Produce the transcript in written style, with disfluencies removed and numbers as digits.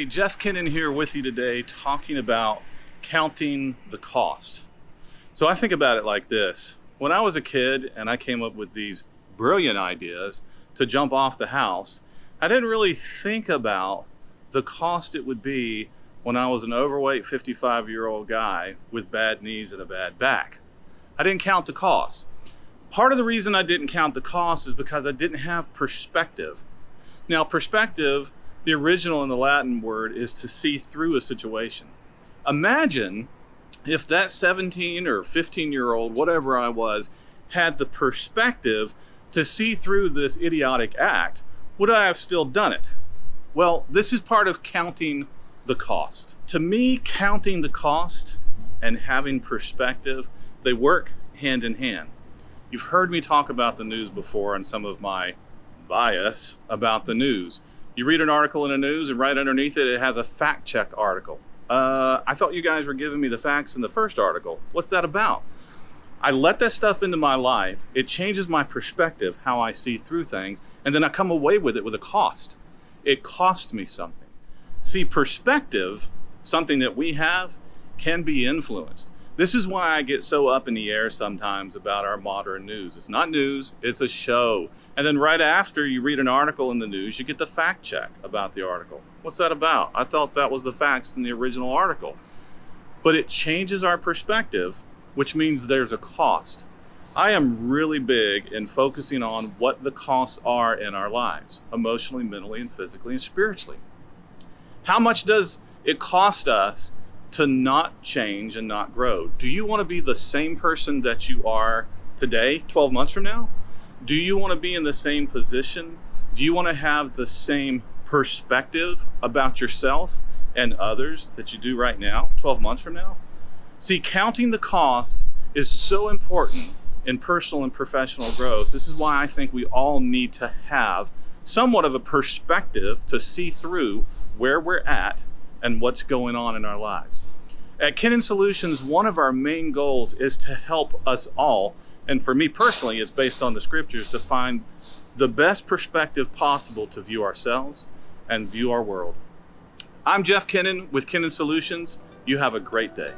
Jeff Kinnan here with you today talking about counting the cost. So I think about it like this. When I was a kid and I came up with these brilliant ideas to jump off the house, I didn't really think about the cost it would be when I was an overweight 55-year-old guy with bad knees and a bad back. I didn't count the cost. Part of the reason I didn't count the cost is because I didn't have perspective. Now, perspective, the original in the Latin word, is to see through a situation. Imagine if that 17 or 15-year-old, whatever I was, had the perspective to see through this idiotic act. Would I have still done it? Well, this is part of counting the cost. To me, counting the cost and having perspective, they work hand in hand. You've heard me talk about the news before and some of my bias about the news. You read an article in the news and right underneath it, it has a fact check article. I thought you guys were giving me the facts in the first article. What's that about? I let that stuff into my life. It changes my perspective, how I see through things, and then I come away with it with a cost. It cost me something. See, perspective, something that we have, can be influenced. This is why I get so up in the air sometimes about our modern news. It's not news, it's a show. And then right after you read an article in the news, you get the fact check about the article. What's that about? I thought that was the facts in the original article. But it changes our perspective, which means there's a cost. I am really big in focusing on what the costs are in our lives, emotionally, mentally, and physically, and spiritually. How much does it cost us to not change and not grow? Do you want to be the same person that you are today, 12 months from now? Do you want to be in the same position? Do you want to have the same perspective about yourself and others that you do right now, 12 months from now? See, counting the cost is so important in personal and professional growth. This is why I think we all need to have somewhat of a perspective to see through where we're at and what's going on in our lives. At Kinnan Solutions, one of our main goals is to help us all, and for me personally, it's based on the scriptures, to find the best perspective possible to view ourselves and view our world. I'm Jeff Kinnan with Kinnan Solutions. You have a great day.